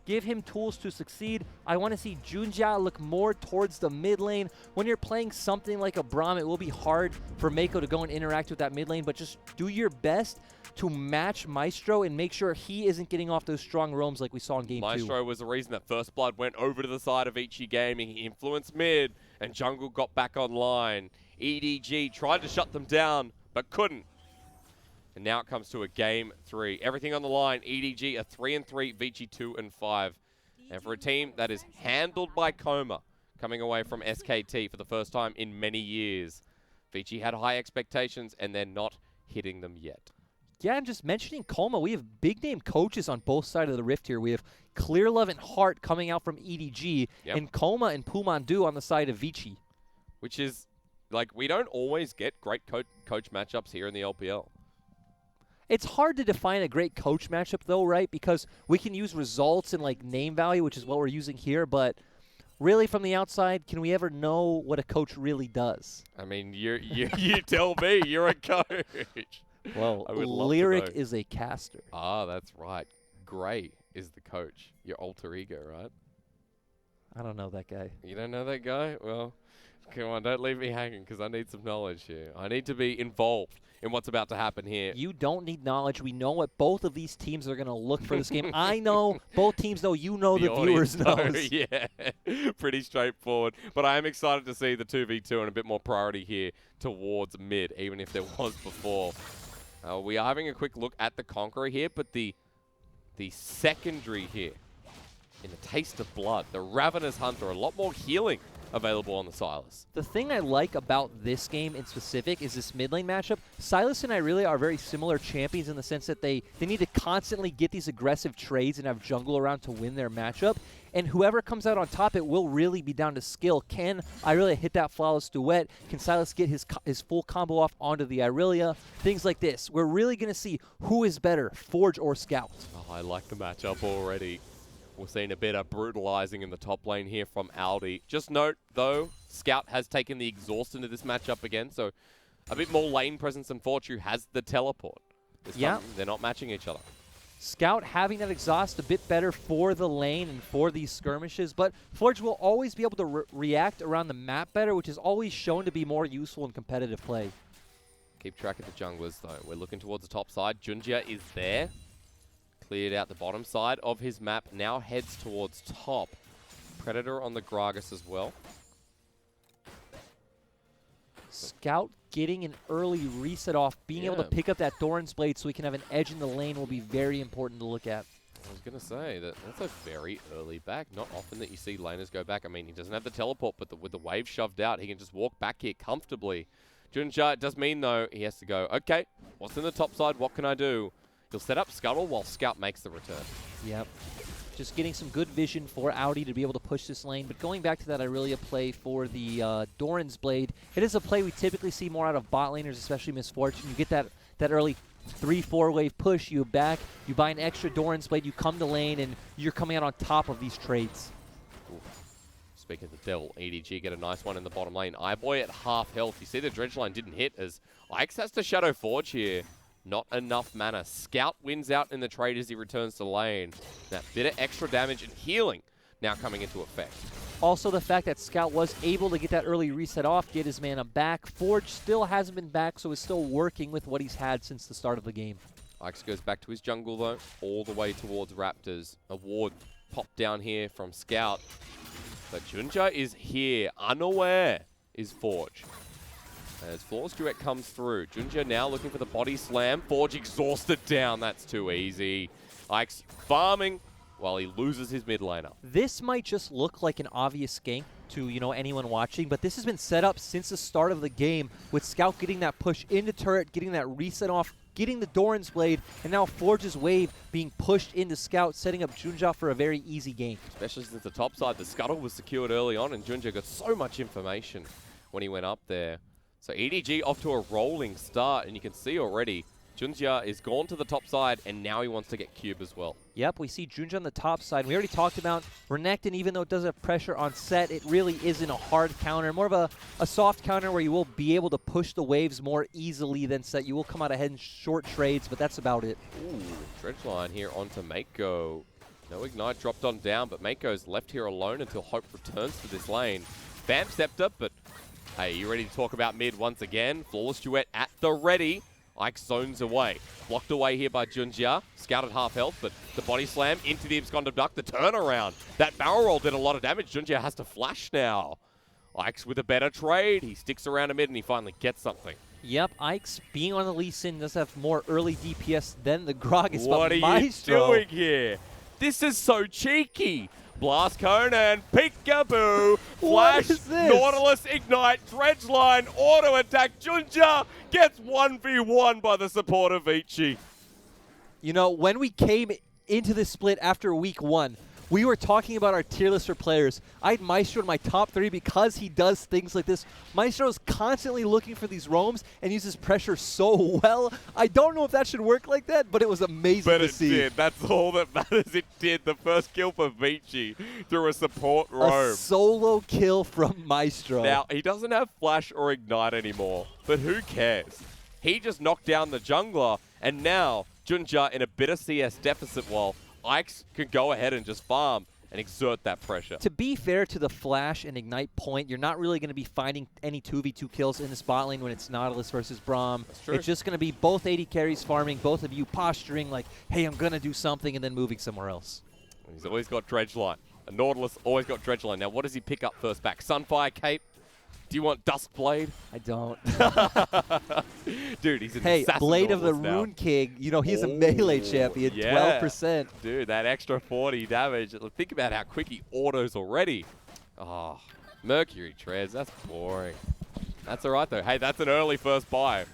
Give him tools to succeed. I want to see Junjia look more towards the mid lane. When you're playing something like a Braum, it will be hard for Mako to go and interact with that mid lane, but just do your best to match Maestro and make sure he isn't getting off those strong roams like we saw in Game 2. Maestro was the reason that First Blood went over to the side of Vici Gaming. He influenced mid, and Jungle got back online. EDG tried to shut them down, but couldn't. And now it comes to a Game 3. Everything on the line. EDG a 3-3, Vici 2-5. And for a team that is handled by Coma, coming away from SKT for the first time in many years, Vici had high expectations, and they're not hitting them yet. Yeah, I'm just mentioning Coma. We have big-name coaches on both sides of the rift here. We have Clear Love and Heart coming out from EDG, and Coma and Pumandu on the side of Vici. Which is, like, we don't always get great coach matchups here in the LPL. It's hard to define a great coach matchup, though, right? Because we can use results and, like, name value, which is what we're using here, but really from the outside, can we ever know what a coach really does? I mean, you tell me. You're a coach. Well, Lyric is a caster. Ah, that's right. Gray is the coach. Your alter ego, right? I don't know that guy. You don't know that guy? Well, come on, don't leave me hanging, because I need some knowledge here. I need to be involved in what's about to happen here. You don't need knowledge. We know what both of these teams are going to look for this game. I know. Both teams know. You know. The viewers know. Yeah, pretty straightforward. But I am excited to see the 2v2 and a bit more priority here towards mid, even if there was before. We are having a quick look at the Conqueror here, but the secondary here in the Taste of Blood, the Ravenous Hunter, a lot more healing available on the Sylas. The thing I like about this game in specific is this mid lane matchup. Sylas and I really are very similar champions in the sense that they need to constantly get these aggressive trades and have jungle around to win their matchup. And whoever comes out on top, it will really be down to skill. Can Irelia hit that flawless duet? Can Sylas get his full combo off onto the Irelia? Things like this. We're really going to see who is better, Forge or Scout. Oh, I like the matchup already. We're seeing a bit of brutalizing in the top lane here from Aldi. Just note, though, Scout has taken the exhaust into this matchup again, so a bit more lane presence, and Forge has the teleport. They're not matching each other. Scout having that exhaust a bit better for the lane and for these skirmishes, but Forge will always be able to react around the map better, which is always shown to be more useful in competitive play. Keep track of the junglers, though. We're looking towards the top side. Junjia is there. Cleared out the bottom side of his map. Now heads towards top. Predator on the Gragas as well. Scout getting an early reset off, being able to pick up that Doran's Blade so he can have an edge in the lane will be very important to look at. I was going to say, that's a very early back. Not often that you see laners go back. I mean, he doesn't have the teleport, but with the wave shoved out, he can just walk back here comfortably. Junjia, it does mean, though, he has to go, okay, what's in the top side? What can I do? He'll set up Scuttle while Scout makes the return. Yep. Just getting some good vision for Audi to be able to push this lane. But going back to that Irelia play for the Doran's Blade, it is a play we typically see more out of bot laners, especially Miss Fortune. You get that early 3-4 wave push, you back, you buy an extra Doran's Blade, you come to lane, and you're coming out on top of these trades. Speaking of the devil, EDG get a nice one in the bottom lane. Eyeboy at half health. You see the dredge line didn't hit as Ix has to Shadow Forge here. Not enough mana. Scout wins out in the trade as he returns to lane. That bit of extra damage and healing now coming into effect. Also, the fact that Scout was able to get that early reset off, get his mana back. Forge still hasn't been back, so is still working with what he's had since the start of the game. Ix goes back to his jungle, though, all the way towards Raptors. A ward popped down here from Scout. But Junjia is here. Unaware is Forge. As Flawless Duet comes through. Junjia now looking for the body slam. Forge exhausted down. That's too easy. Ix farming while he loses his mid laner. This might just look like an obvious gank to anyone watching, but this has been set up since the start of the game with Scout getting that push into turret, getting that reset off, getting the Doran's Blade, and now Forge's wave being pushed into Scout, setting up Junjia for a very easy game. Especially since the top side, the Scuttle was secured early on, and Junjia got so much information when he went up there. So EDG off to a rolling start, and you can see already Junjia is gone to the top side, and now he wants to get Cube as well. Yep, we see Junjia on the top side. We already talked about Renekton, even though it does have pressure on set, it really isn't a hard counter, more of a soft counter where you will be able to push the waves more easily than set. You will come out ahead in short trades, but that's about it. Ooh, dredge line here onto Mako. No Ignite dropped on down, but Mako's left here alone until Hope returns to this lane. Bam stepped up, but hey, you ready to talk about mid once again? Flawless Duet at the ready. Ike zones away. Blocked away here by Junjia. Scouted half health, but the body slam into the abscond duck. The turnaround. That barrel roll did a lot of damage. Junjia has to flash now. Ike's with a better trade. He sticks around a mid and he finally gets something. Yep, Ike's being on the Lee Sin does have more early DPS than the Gragas. What are Maestro, you doing here? This is so cheeky. Blast Cone and peekaboo. Flash, Nautilus, Ignite, Dredge Line, auto attack. Junjia gets 1v1 by the support of Vici. You know, when we came into this split after week 1, we were talking about our tier list for players. I had Maestro in my top 3 because he does things like this. Maestro is constantly looking for these roams and uses pressure so well. I don't know if that should work like that, but it was amazing to see. But it did. That's all that matters. It did. The first kill for Vici through a support roam. A solo kill from Maestro. Now, he doesn't have Flash or Ignite anymore, but who cares? He just knocked down the jungler, and now Junjia in a bit of CS deficit while Ike's can go ahead and just farm and exert that pressure. To be fair to the Flash and Ignite point, you're not really going to be finding any 2v2 kills in the spot lane when it's Nautilus versus Braum. That's true. It's just going to be both AD carries farming, both of you posturing like, hey, I'm going to do something, and then moving somewhere else. He's always got Dredge Line. A Nautilus always got Dredge Line. Now, what does he pick up first back? Sunfire Cape? Do you want Duskblade? I don't. Dude, he's an Hey, assassin Blade of the Nautilus now. Rune King, you know, he's a melee champion, yeah. 12%. Dude, that extra 40 damage. Think about how quick he autos already. Oh, Mercury Treads, that's boring. That's all right, though. Hey, that's an early first buy.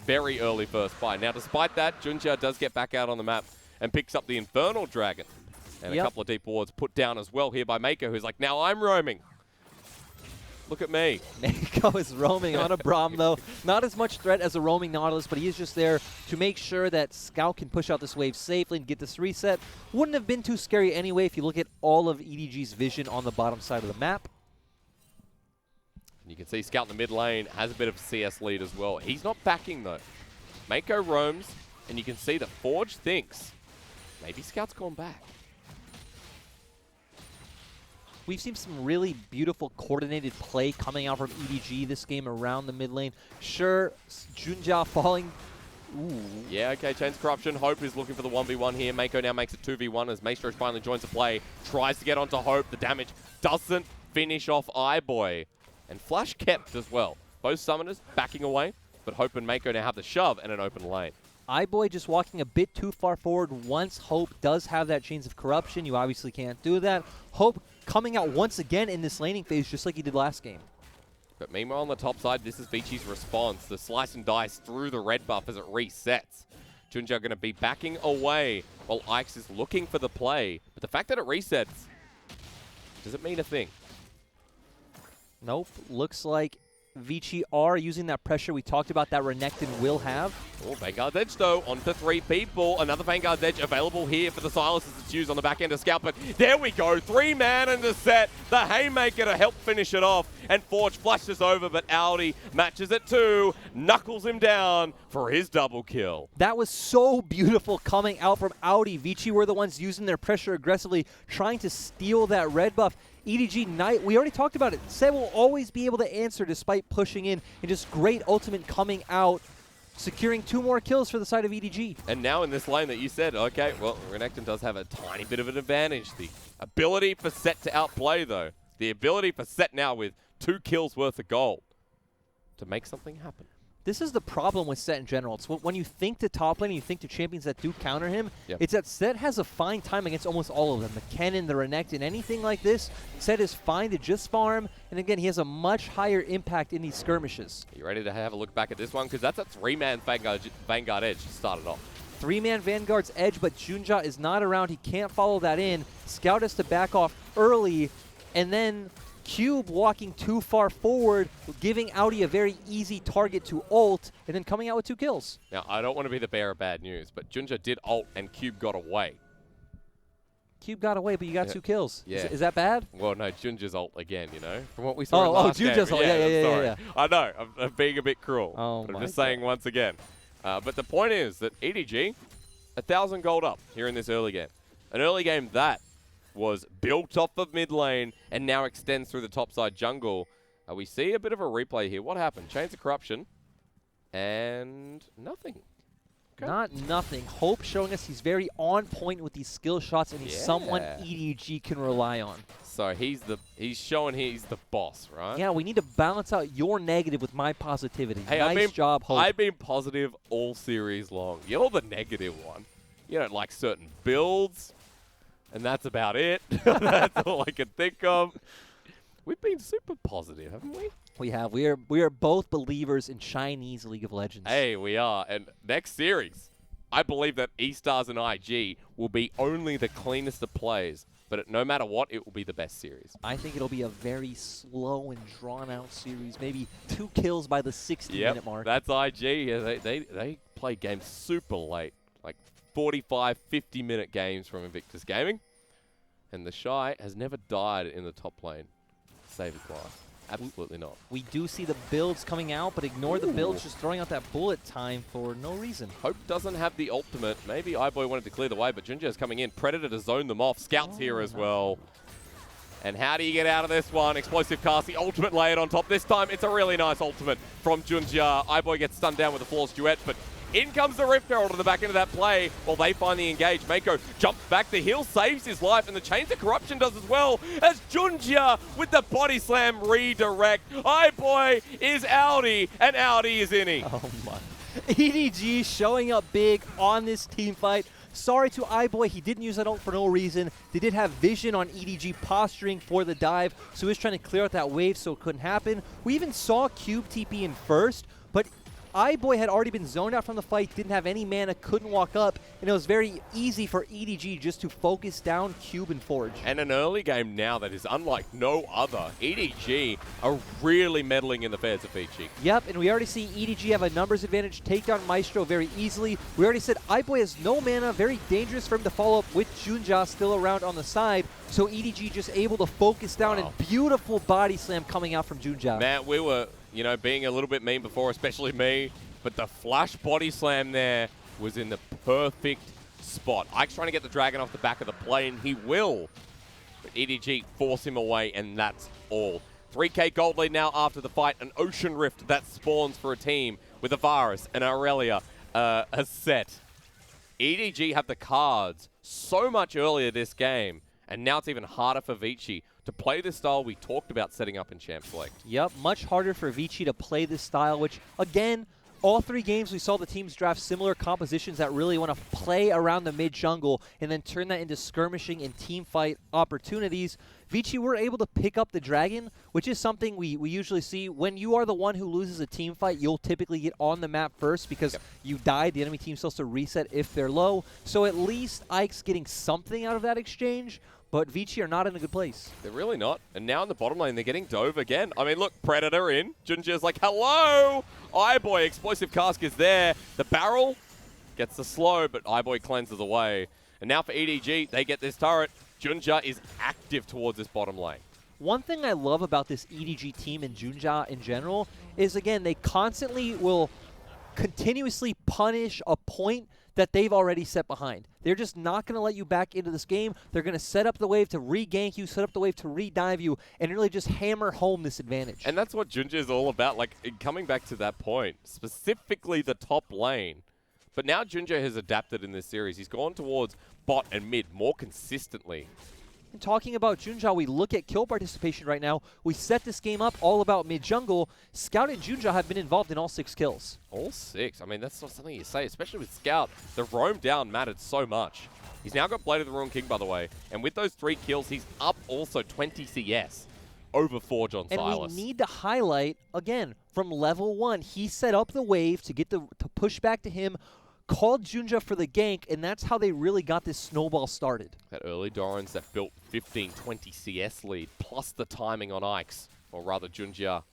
Very early first buy. Now, despite that, Junjia does get back out on the map and picks up the Infernal Dragon. And a couple of deep wards put down as well here by Mako, who's like, now I'm roaming. Look at me. Mako is roaming on a Braum, though. Not as much threat as a roaming Nautilus, but he is just there to make sure that Scout can push out this wave safely and get this reset. Wouldn't have been too scary anyway if you look at all of EDG's vision on the bottom side of the map. You can see Scout in the mid lane has a bit of CS lead as well. He's not backing, though. Mako roams, and you can see that Forge thinks maybe Scout's gone back. We've seen some really beautiful coordinated play coming out from EDG this game around the mid lane. Sure, Junjia falling. Ooh. Yeah, okay, Chains Corruption. Hope is looking for the 1v1 here. Mako now makes it 2v1 as Maestro finally joins the play. Tries to get onto Hope. The damage doesn't finish off iBoy. And Flash kept as well. Both summoners backing away, but Hope and Mako now have the shove and an open lane. iBoy just walking a bit too far forward. Once Hope does have that Chains of Corruption, you obviously can't do that. Hope coming out once again in this laning phase just like he did last game. But meanwhile on the top side, this is Vici's response. The slice and dice through the red buff as it resets. Junjia going to be backing away while Ike's is looking for the play. But the fact that it resets, does it mean a thing? Nope. Looks like Vici are using that pressure we talked about that Renekton will have. Oh, Vanguard's Edge, though, onto 3 people. Another Vanguard's Edge available here for the Silences to choose on the back end of Scout. But there we go. 3-man in the set. The Haymaker to help finish it off. And Forge flashes over, but Audi matches it too. Knuckles him down for his double kill. That was so beautiful coming out from Audi. Vici were the ones using their pressure aggressively, trying to steal that red buff. EDG Knight, we already talked about it. Seb will always be able to answer despite pushing in, and just great ultimate coming out, securing 2 more kills for the side of EDG. And now in this lane that you said, okay, well, Renekton does have a tiny bit of an advantage. The ability for Set to outplay, though. The ability for Set now with 2 kills worth of gold to make something happen. This is the problem with Set in general. It's when you think to top lane and you think to champions that do counter him, it's that Set has a fine time against almost all of them. The Kennen, the Renekton, anything like this, Set is fine to just farm. And again, he has a much higher impact in these skirmishes. Are you ready to have a look back at this one? Because that's a 3-man Vanguard Edge to start it off. 3-man Vanguard's Edge, but Junjia is not around. He can't follow that in. Scout has to back off early, and then Cube walking too far forward, giving Audi a very easy target to ult, and then coming out with 2 kills. Now, I don't want to be the bearer of bad news, but Junjia did ult and Cube got away. Cube got away, but you got 2 kills. Yeah. Is that bad? Well, no, Junja's ult again, you know, from what we saw in last game. Junja's ult, yeah. I know, I'm being a bit cruel. Oh, I'm just saying once again. But the point is that EDG, 1,000 gold up here in this early game. An early game that was built off of mid lane and now extends through the topside jungle. We see a bit of a replay here. What happened? Chains of Corruption and nothing. Okay. Not nothing. Hope showing us he's very on point with these skill shots, and he's someone EDG can rely on. So he's showing he's the boss, right? Yeah, we need to balance out your negative with my positivity. Hey, nice job, Hope. I've been positive all series long. You're the negative one. You don't like certain builds, and that's about it. That's all I can think of. We've been super positive, haven't we? We have. We are both believers in Chinese League of Legends. Hey, we are. And next series, I believe that E-Stars and IG will be only the cleanest of plays. But no matter what, it will be the best series. I think it'll be a very slow and drawn-out series. Maybe 2 kills by the 60-minute mark. That's IG. Yeah, they play games super late. Like 45, 50-minute games from Invictus Gaming. And the Shy has never died in the top lane. Save his life. Absolutely not. We do see the builds coming out, but ignore the builds, just throwing out that bullet time for no reason. Hope doesn't have the ultimate. Maybe iBoy wanted to clear the way, but Junja's coming in. Predator to zone them off. Scout's here as well. And how do you get out of this one? Explosive cast, the ultimate layered on top. This time, it's a really nice ultimate from Junja. iBoy gets stunned down with a flawless duet, but in comes the Rift Herald on the back end of that play. While they find the engage, Mako jumps back. The heal saves his life, and the Chains of Corruption does as well. As Junja with the body slam redirect. iBoy is outie, and outie is innie. Oh my. EDG showing up big on this team fight. Sorry to iBoy, he didn't use that ult for no reason. They did have vision on EDG posturing for the dive, so he was trying to clear out that wave so it couldn't happen. We even saw Cube TP in first, but iBoy had already been zoned out from the fight, didn't have any mana, couldn't walk up, and it was very easy for EDG just to focus down Cube and Forge. And an early game now that is unlike no other. EDG are really meddling in the affairs of Vici. Yep, and we already see EDG have a numbers advantage, take down Maestro very easily. We already said iBoy has no mana, very dangerous for him to follow up with Junja still around on the side, so EDG just able to focus down, and beautiful body slam coming out from Junja. Man, we were, you know, being a little bit mean before, especially me, but the flash body slam there was in the perfect spot. Ike's trying to get the dragon off the back of the plane. He will. But EDG force him away, and that's all. 3K gold lead now after the fight. An Ocean Rift that spawns for a team with a Varus and Aurelia a set. EDG have the cards so much earlier this game, and now it's even harder for Vici to play the style we talked about setting up in Champ Select. Yep, much harder for Vici to play this style, which, again, all 3 games we saw the teams draft similar compositions that really want to play around the mid-jungle and then turn that into skirmishing and team fight opportunities. Vici were able to pick up the dragon, which is something we usually see. When you are the one who loses a team fight, you'll typically get on the map first because you died. The enemy team still has to reset if they're low. So at least Ike's getting something out of that exchange. But Vici are not in a good place. They're really not. And now in the bottom lane, they're getting dove again. I mean, look, Predator in. Junja's like, hello! iBoy, explosive cask is there. The barrel gets the slow, but iBoy cleanses away. And now for EDG, they get this turret. Junja is active towards this bottom lane. One thing I love about this EDG team and Junja in general is, again, they constantly will continuously punish a point that they've already set behind. They're just not going to let you back into this game. They're going to set up the wave to re-gank you, set up the wave to re-dive you, and really just hammer home this advantage. And that's what Junja is all about, like, coming back to that point, specifically the top lane. But now Junja has adapted in this series. He's gone towards bot and mid more consistently. And talking about Junja, we look at kill participation right now. We set this game up all about mid-jungle. Scout and Junja have been involved in all 6 kills. All 6? I mean, that's not something you say, especially with Scout. The roam down mattered so much. He's now got Blade of the Ruined King, by the way. And with those 3 kills, he's up also 20 CS over Forge on Silas. And we need to highlight, again, from level 1, he set up the wave to get to push back to him, called Junja for the gank, and that's how they really got this snowball started. That early Dorans that built 15, 20 CS lead, plus the timing on Ike's, or rather Junja.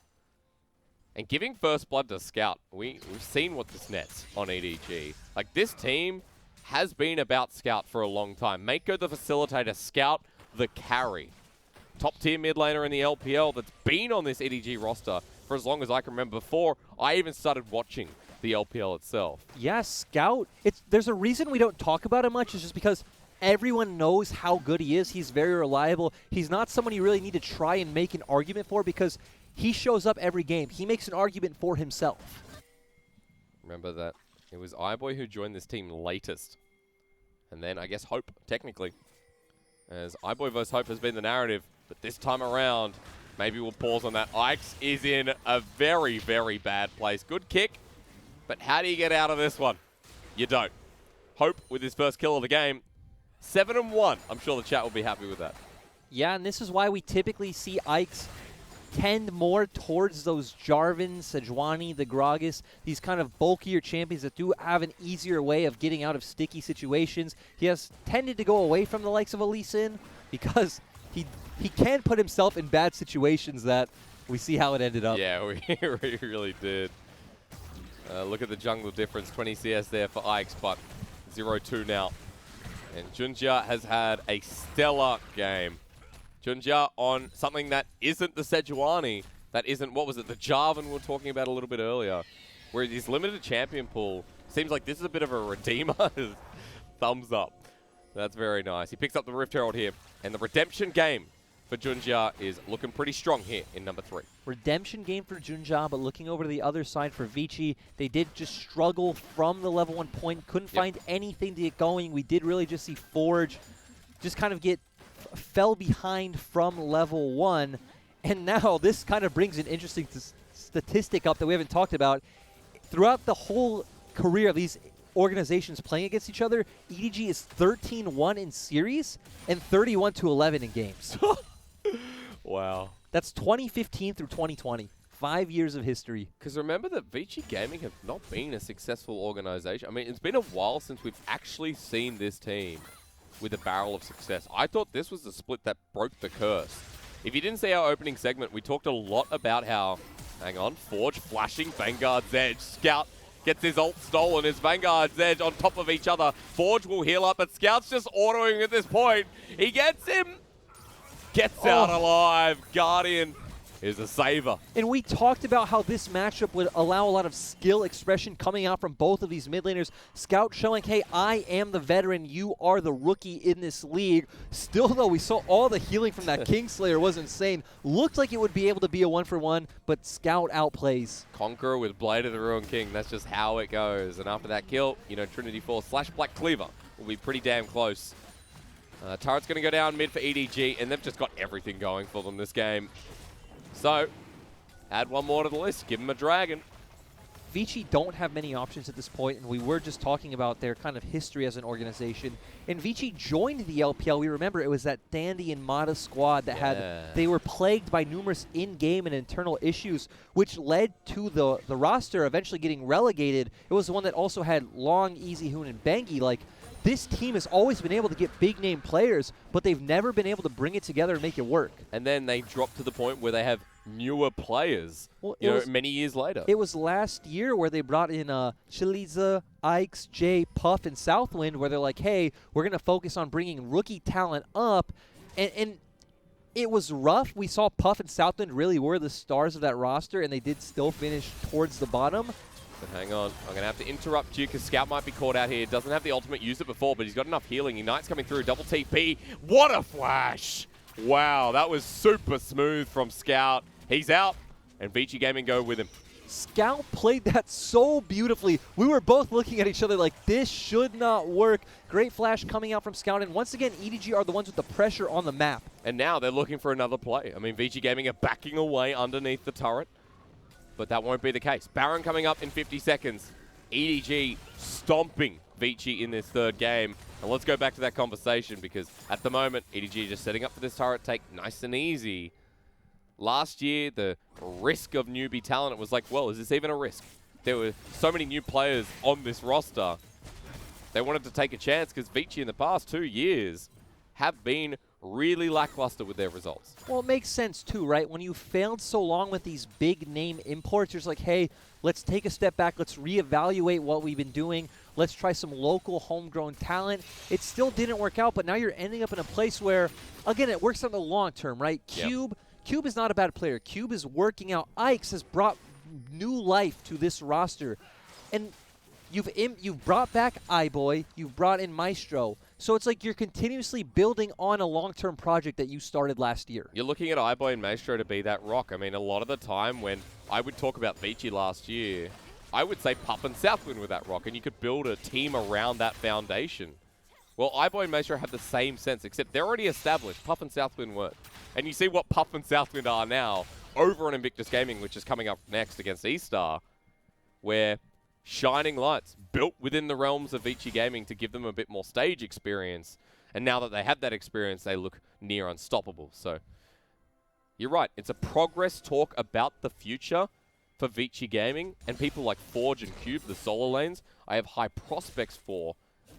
And giving first blood to Scout, we've seen what this nets on EDG. Like, this team has been about Scout for a long time. Mako the facilitator, Scout the carry. Top tier mid laner in the LPL that's been on this EDG roster for as long as I can remember, before I even started watching the LPL itself. Yeah, Scout. There's a reason we don't talk about it much. It's just because everyone knows how good he is. He's very reliable. He's not someone you really need to try and make an argument for because he shows up every game. He makes an argument for himself. Remember that it was iBoy who joined this team latest. And then, I guess, Hope, technically. As iBoy vs. Hope has been the narrative. But this time around, maybe we'll pause on that. Ike's is in a very, very bad place. Good kick. But how do you get out of this one? You don't. Hope with his first kill of the game. 7-1. I'm sure the chat will be happy with that. Yeah, and this is why we typically see Ike's tend more towards those Jarvan, Sejuani, the Gragas, these kind of bulkier champions that do have an easier way of getting out of sticky situations. He has tended to go away from the likes of a Lee Sin because he can put himself in bad situations that we see how it ended up. Yeah, we really did. Look at the jungle difference, 20 CS there for Ike's, but 0-2 now. And Junjia has had a stellar game. Junjia on something that isn't the Sejuani, that isn't, what was it, the Jarvan we were talking about a little bit earlier, where his limited champion pool seems like this is a bit of a redeemer. Thumbs up. That's very nice. He picks up the Rift Herald here, and the redemption game for Junjia is looking pretty strong here in number 3. Redemption game for Junjia, but looking over to the other side for Vici, they did just struggle from the level 1 point, couldn't find anything to get going. We did really just see Forge just kind of fell behind from level 1, and now this kind of brings an interesting statistic up that we haven't talked about. Throughout the whole career of these organizations playing against each other, EDG is 13-1 in series and 31-11 in games. Wow. That's 2015 through 2020. 5 years of history. Because remember that Vici Gaming have not been a successful organization. I mean, it's been a while since we've actually seen this team with a barrel of success. I thought this was the split that broke the curse. If you didn't see our opening segment, we talked a lot about how, hang on, Forge flashing Vanguard's Edge. Scout gets his ult stolen, his Vanguard's Edge on top of each other. Forge will heal up, but Scout's just autoing at this point. He gets him, gets out alive. Guardian is a saver. And we talked about how this matchup would allow a lot of skill expression coming out from both of these mid laners. Scout showing, hey, I am the veteran, you are the rookie in this league. Still, though, we saw all the healing from that Kingslayer was insane. Looked like it would be able to be a 1-for-1, but Scout outplays. Conqueror with Blade of the Ruined King. That's just how it goes. And after that kill, you know, Trinity Force / Black Cleaver will be pretty damn close. Turret's going to go down mid for EDG, and they've just got everything going for them this game. So, add one more to the list. Give him a dragon. Vici don't have many options at this point, and we were just talking about their kind of history as an organization. And Vici joined the LPL. We remember it was that Dandy and Mata squad that they were plagued by numerous in-game and internal issues, which led to the roster eventually getting relegated. It was the one that also had Long, Easy, Hoon, and Bengi. Like, this team has always been able to get big-name players, but they've never been able to bring it together and make it work. And then they drop to the point where they have newer players, many years later. It was last year where they brought in Chiliza, Ikes, Jay, Puff, and Southwind, where they're like, hey, we're going to focus on bringing rookie talent up. And it was rough. We saw Puff and Southwind really were the stars of that roster, and they did still finish towards the bottom. But hang on, I'm going to have to interrupt you because Scout might be caught out here. Doesn't have the ultimate, used it before, but he's got enough healing. Ignite's coming through, double TP. What a flash! Wow, that was super smooth from Scout. He's out, and Vici Gaming go with him. Scout played that so beautifully. We were both looking at each other like, this should not work. Great flash coming out from Scout, and once again, EDG are the ones with the pressure on the map. And now they're looking for another play. I mean, Vici Gaming are backing away underneath the turret. But that won't be the case. Baron coming up in 50 seconds. EDG stomping Vici in this third game. And let's go back to that conversation because at the moment, EDG just setting up for this turret take nice and easy. Last year, the risk of newbie talent, it was like, well, is this even a risk? There were so many new players on this roster. They wanted to take a chance because Vici in the past 2 years have been really lackluster with their results. Well, it makes sense too, right? When you failed so long with these big name imports, it's like, hey, let's take a step back. Let's reevaluate what we've been doing. Let's try some local homegrown talent. It still didn't work out, but now you're ending up in a place where, again, it works on the long term, right? Cube is not a bad player. Cube is working out. Ikes has brought new life to this roster. And you've brought back iBoy. You've brought in Maestro. So it's like you're continuously building on a long-term project that you started last year. You're looking at iBoy and Maestro to be that rock. I mean, a lot of the time when I would talk about Vici last year, I would say Pup and Southwind were that rock, and you could build a team around that foundation. Well, iBoy and Maestro have the same sense, except they're already established. Pup and Southwind weren't. And you see what Pup and Southwind are now over on Invictus Gaming, which is coming up next against E-Star, where shining lights built within the realms of Vici Gaming to give them a bit more stage experience. And now that they have that experience, they look near unstoppable. So you're right. It's a progress talk about the future for Vici Gaming. And people like Forge and Cube, the solo lanes, I have high prospects for.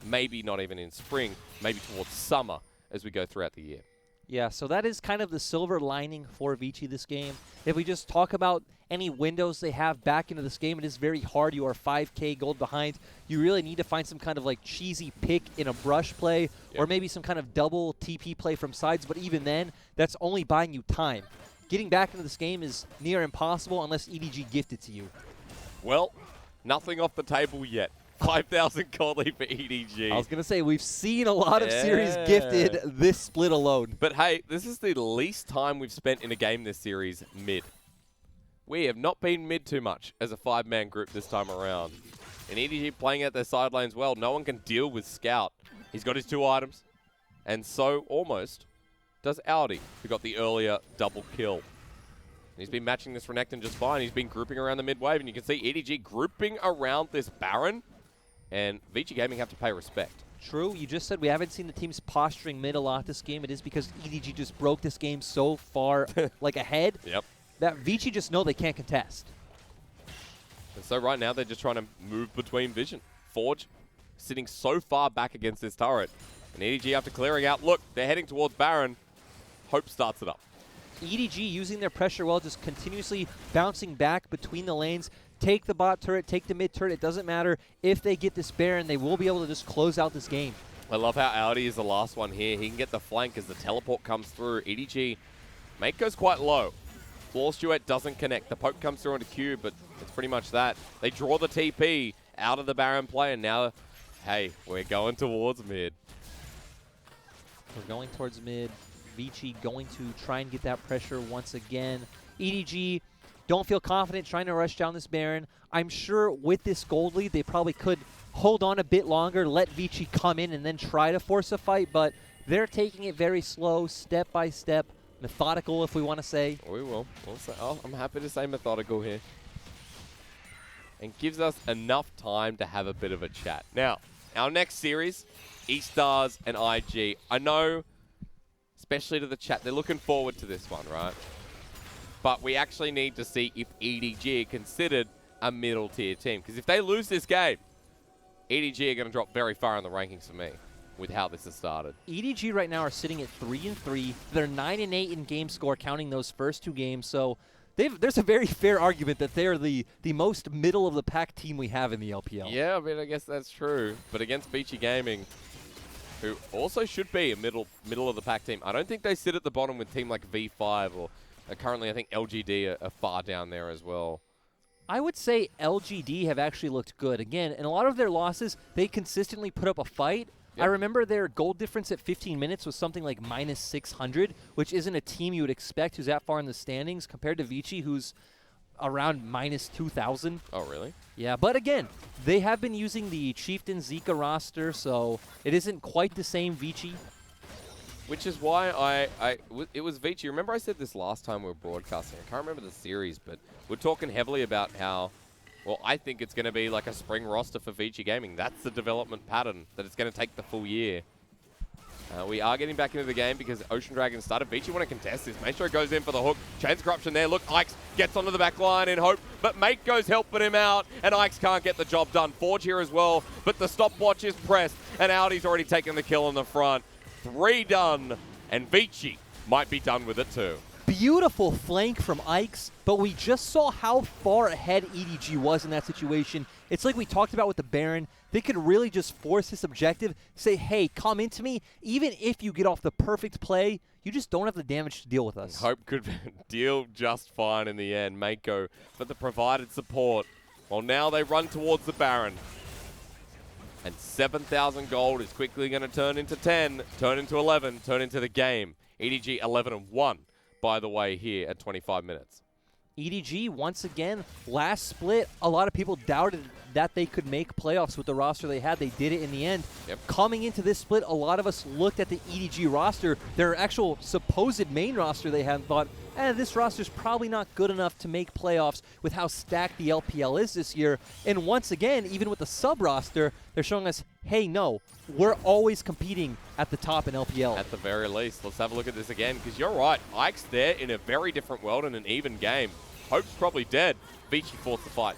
Maybe not even in spring, maybe towards summer as we go throughout the year. Yeah, so that is kind of the silver lining for Vici this game. If we just talk about any windows they have back into this game, it is very hard. You are 5K gold behind. You really need to find some kind of like cheesy pick in a brush play, or maybe some kind of double TP play from sides, but even then, that's only buying you time. Getting back into this game is near impossible unless EDG gift it to you. Well, nothing off the table yet. 5,000 gold lead for EDG. I was going to say, we've seen a lot of series gifted this split alone. But hey, this is the least time we've spent in a game this series mid. We have not been mid too much as a 5-man group this time around. And EDG playing out their side lanes well. No one can deal with Scout. He's got his 2 items. And so, almost, does Audi, who got the earlier double kill. And he's been matching this Renekton just fine. He's been grouping around the mid wave. And you can see EDG grouping around this Baron. And Vici Gaming have to pay respect. True. You just said we haven't seen the teams posturing mid a lot this game. It is because EDG just broke this game so far like ahead that Vici just know they can't contest. And so right now they're just trying to move between vision. Forge sitting so far back against this turret. And EDG after clearing out, look, they're heading towards Baron. Hope starts it up. EDG using their pressure well, just continuously bouncing back between the lanes. Take the bot turret, take the mid turret. It doesn't matter. If they get this Baron, they will be able to just close out this game. I love how Audi is the last one here. He can get the flank as the teleport comes through. EDG, mate goes quite low. Floor Stewart doesn't connect. The poke comes through onto Cube, but it's pretty much that. They draw the TP out of the Baron play, and now, hey, we're going towards mid. We're going towards mid. Vici going to try and get that pressure once again. EDG don't feel confident trying to rush down this Baron. I'm sure with this gold lead, they probably could hold on a bit longer, let Vici come in, and then try to force a fight, but they're taking it very slow, step by step, methodical, if we want to say. We will. I'm happy to say methodical here. And gives us enough time to have a bit of a chat. Now, our next series, E-Stars and IG. I know, especially to the chat, they're looking forward to this one, right? But we actually need to see if EDG are considered a middle tier team. Because if they lose this game, EDG are going to drop very far in the rankings for me with how this has started. EDG right now are sitting at 3-3. They're 9-8 in game score, counting those first 2 games. So there's a very fair argument that they're the most middle of the pack team we have in the LPL. Yeah, I mean, I guess that's true. But against Vici Gaming, who also should be a middle of the pack team, I don't think they sit at the bottom with a team like V5 or currently I think LGD are far down there as well. I would say LGD have actually looked good. Again, in a lot of their losses, they consistently put up a fight. Yep. I remember their goal difference at 15 minutes was something like -600, which isn't a team you would expect who's that far in the standings compared to Vici, who's around -2,000. Oh, really? Yeah, but again, they have been using the Chieftain Zika roster, so it isn't quite the same Vici. Which is why it was Vici. Remember I said this last time we were broadcasting. I can't remember the series, but we're talking heavily about how, well, I think it's going to be like a spring roster for Vici Gaming. That's the development pattern, that it's going to take the full year. We are getting back into the game because Ocean Dragon started. Vici want to contest this. Maestro goes in for the hook. Chains Corruption there. Look, Ike's gets onto the back line in hope, but Mate goes helping him out, and Ike's can't get the job done. Forge here as well, but the stopwatch is pressed, and Audi's already taken the kill in the front. 3 done, and Vici might be done with it too. Beautiful flank from Ike's, but we just saw how far ahead EDG was in that situation. It's like we talked about with the Baron. They could really just force this objective, say, hey, come into me. Even if you get off the perfect play, you just don't have the damage to deal with us. Hope could deal just fine in the end. Mako for the provided support. Well, now they run towards the Baron. And 7,000 gold is quickly going to turn into 10, turn into 11, turn into the game. EDG 11-1, by the way, here at 25 minutes. EDG, once again, last split, a lot of people doubted that they could make playoffs with the roster they had. They did it in the end. Yep. Coming into this split, a lot of us looked at the EDG roster, their actual supposed main roster they had, and thought, this roster's probably not good enough to make playoffs with how stacked the LPL is this year. And once again, even with the sub-roster, they're showing us, hey, no, we're always competing at the top in LPL. At the very least. Let's have a look at this again, because you're right. Ike's there in a very different world in an even game. Hope's probably dead. Vici forced the fight.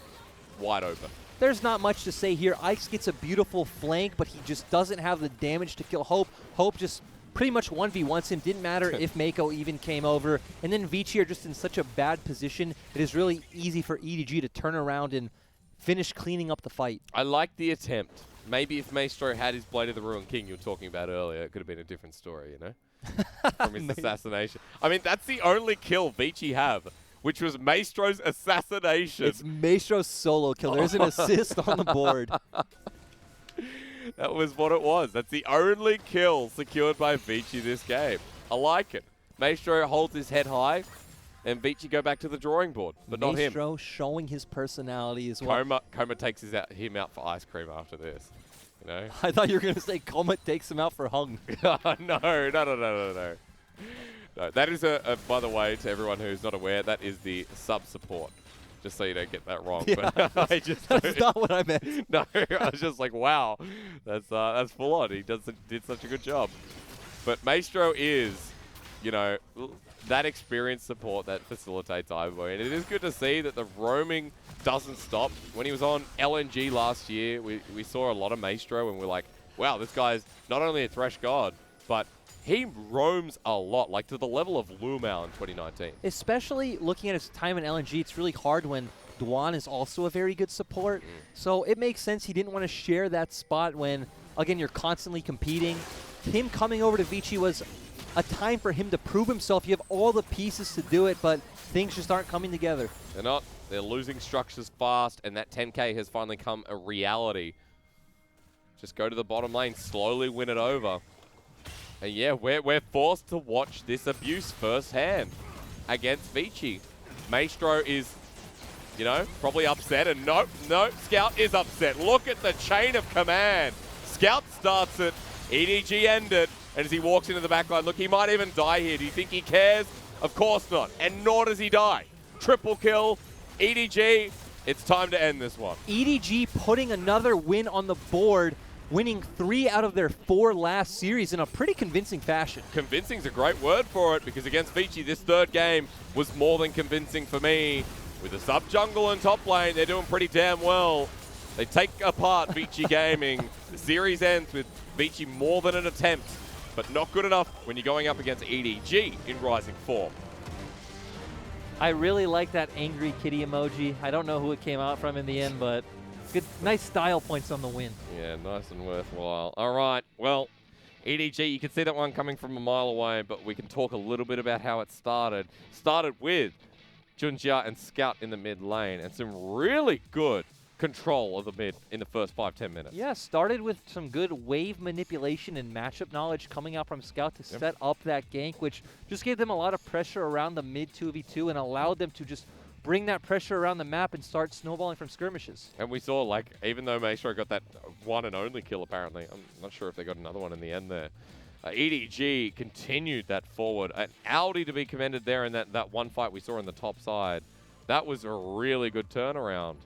Wide open. There's not much to say here. Ike's gets a beautiful flank, but he just doesn't have the damage to kill Hope. Hope just pretty much 1v1s him. Didn't matter if Mako even came over. And then Vici are just in such a bad position. It is really easy for EDG to turn around and finish cleaning up the fight. I like the attempt. Maybe if Maestro had his Blade of the Ruined King you were talking about earlier, it could have been a different story, you know? From his assassination. I mean, that's the only kill Vici have, which was Maestro's assassination. It's Maestro's solo kill. There's an assist on the board. That was what it was. That's the only kill secured by Vici this game. I like it. Maestro holds his head high, and Vici go back to the drawing board, but not him. Maestro showing his personality as well. Coma takes him out for ice cream after this. You know? I thought you were going to say Coma takes him out for hung. No. No, that is by the way, to everyone who's not aware, that is the sub support. Just so you don't get that wrong. Yeah, but that's not what I meant. No, I was just like, wow, that's full on. He did such a good job. But Maestro is, you know, that experienced support that facilitates Ivory. And it is good to see that the roaming doesn't stop. When he was on LNG last year, we saw a lot of Maestro and we're like, wow, this guy's not only a Thresh God, but he roams a lot, like to the level of Lumao in 2019. Especially looking at his time in LNG, it's really hard when Day1 is also a very good support. So it makes sense he didn't want to share that spot when, again, you're constantly competing. Him coming over to Vici was a time for him to prove himself. You have all the pieces to do it, but things just aren't coming together. They're not. They're losing structures fast, and that 10K has finally come a reality. Just go to the bottom lane, slowly win it over. And yeah, we're forced to watch this abuse firsthand against Vici. Maestro is, you know, probably upset. And nope, Scout is upset. Look at the chain of command. Scout starts it, EDG end it, and as he walks into the backline, look, he might even die here. Do you think he cares? Of course not. And nor does he die. Triple kill, EDG. It's time to end this one. EDG putting another win on the board, winning 3 out of their 4 last series in a pretty convincing fashion. Convincing's a great word for it, because against Vici, this third game was more than convincing for me. With the sub-jungle and top lane, they're doing pretty damn well. They take apart Vici Gaming. The series ends with Vici more than an attempt, but not good enough when you're going up against EDG in rising form. I really like that angry kitty emoji. I don't know who it came out from in the end, but good, nice style points on the win. Yeah, nice and worthwhile. All right, well, EDG, you can see that one coming from a mile away, but we can talk a little bit about how it started. Started with Junjia and Scout in the mid lane, and some really good control of the mid in the first 5-10 minutes. Yeah, started with some good wave manipulation and matchup knowledge coming out from Scout to set up that gank, which just gave them a lot of pressure around the mid 2v2 and allowed them to just bring that pressure around the map and start snowballing from skirmishes. And we saw, like, even though Maestro got that one and only kill, apparently, I'm not sure if they got another one in the end there. EDG continued that forward. And Audi to be commended there in that one fight we saw on the top side. That was a really good turnaround.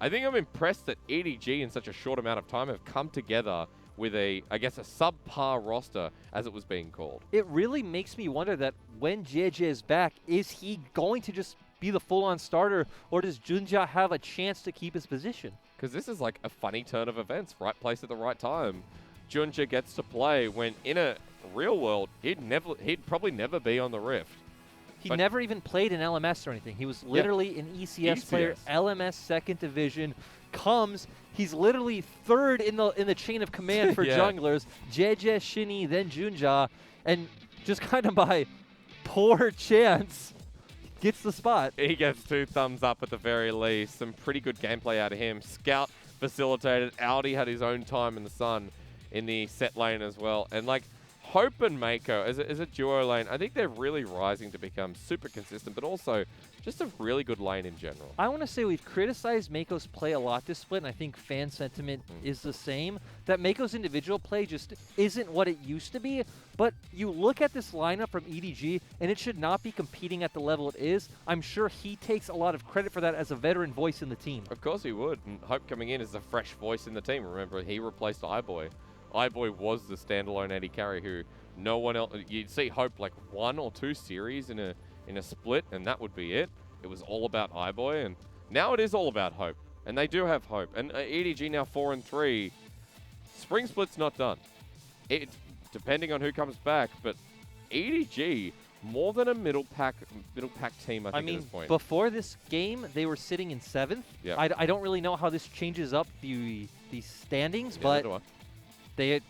I think I'm impressed that EDG in such a short amount of time have come together with a subpar roster, as it was being called. It really makes me wonder that when JJ is back, is he going to just be the full-on starter, or does Junjia have a chance to keep his position? Because this is like a funny turn of events, right place at the right time. Junjia gets to play when in a real world, he'd probably never be on the Rift. He never even played in LMS or anything. He was literally an ECS player, LMS 2nd Division, he's literally 3rd in the chain of command for junglers, JJ, Shinny, then Junjia, and just kind of by poor chance, gets the spot. He gets 2 thumbs up at the very least. Some pretty good gameplay out of him. Scout facilitated. Audi had his own time in the sun in the set lane as well. And like Hope and Mako as a duo lane, I think they're really rising to become super consistent, but also just a really good lane in general. I want to say we've criticized Mako's play a lot this split, and I think fan sentiment is the same. That Mako's individual play just isn't what it used to be, but you look at this lineup from EDG, and it should not be competing at the level it is. I'm sure he takes a lot of credit for that as a veteran voice in the team. Of course he would, and Hope coming in is a fresh voice in the team. Remember, he replaced iBoy. iBoy was the standalone AD carry who no one else, you'd see Hope like 1 or 2 series in a split, and that would be it. It was all about iBoy, and now it is all about Hope. And they do have Hope. And EDG now 4-3. Spring split's not done. It depending on who comes back, but EDG more than a middle pack team, I think, at this point. Before this game, they were sitting in 7th. Yeah. I don't really know how this changes up the standings, Yeah, but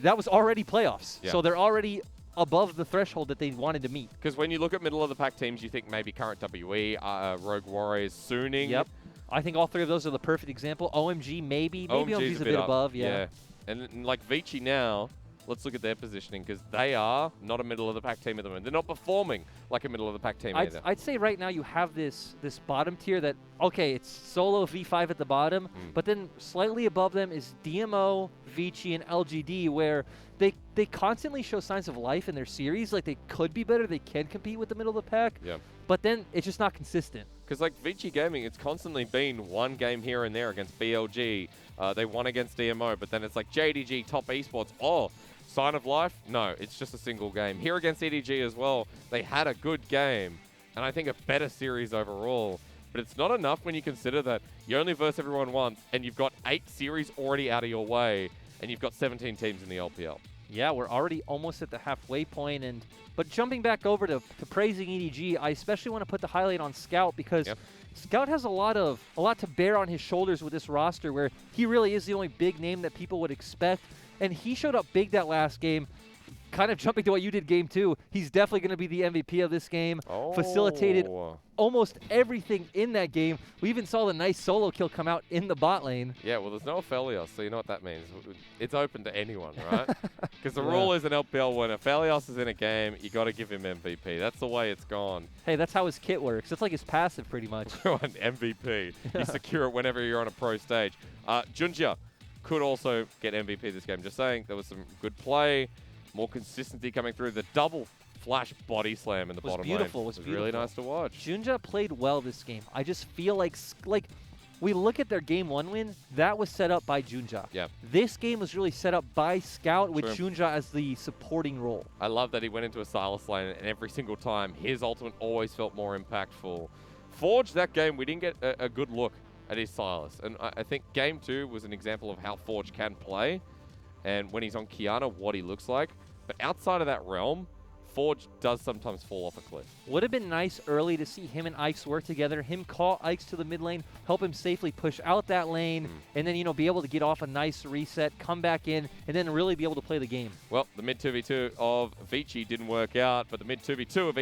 that was already playoffs. Yeah. So they're already above the threshold that they wanted to meet. Because when you look at middle of the pack teams, you think maybe current WE, Rogue Warriors, Suning. Yep. I think all 3 of those are the perfect example. OMG, maybe OMG's a bit above, yeah. And like Vici now, let's look at their positioning, because they are not a middle of the pack team at the moment. They're not performing like a middle of the pack team either. I'd say right now you have this bottom tier that, okay, it's solo V5 at the bottom, but then slightly above them is DMO, Vici, and LGD, where they constantly show signs of life in their series. Like, they could be better. They can compete with the middle of the pack. Yeah. But then it's just not consistent. Because like Vici Gaming, it's constantly been one game here and there against BLG. They won against DMO, but then it's like JDG, top esports. Oh, sign of life? No, it's just a single game. Here against EDG as well, they had a good game, and I think a better series overall. But it's not enough when you consider that you only verse everyone once, and you've got 8 series already out of your way, and you've got 17 teams in the LPL. Yeah, we're already almost at the halfway point. But jumping back over to praising EDG, I especially want to put the highlight on Scout, because Scout has a lot to bear on his shoulders with this roster, where he really is the only big name that people would expect. And he showed up big that last game. Kind of jumping to what you did game 2, he's definitely going to be the MVP of this game. Facilitated almost everything in that game. We even saw the nice solo kill come out in the bot lane. Yeah, well, there's no Aphelios, so you know what that means. It's open to anyone, right? Because the rule is an LPL, when Aphelios is in a game, you got to give him MVP. That's the way it's gone. Hey, that's how his kit works. It's like his passive, pretty much. An MVP. You secure it whenever you're on a pro stage. Junjia could also get MVP this game. Just saying, there was some good play. More consistency coming through. The double flash body slam in the bottom lane. It was really nice to watch. Junjia played well this game. I just feel like we look at their game 1 win, that was set up by Junjia. Yeah. This game was really set up by Scout with Junjia as the supporting role. I love that he went into a Silas lane, and every single time his ultimate always felt more impactful. Forge, that game, we didn't get a good look at his Silas. And I think game 2 was an example of how Forge can play, and when he's on Kiana, what he looks like. But outside of that realm, Forge does sometimes fall off a cliff. Would have been nice early to see him and Ike's work together, him call Ike's to the mid lane, help him safely push out that lane, and then, be able to get off a nice reset, come back in, and then really be able to play the game. Well, the mid 2v2 of Vici didn't work out, but the mid 2v2 of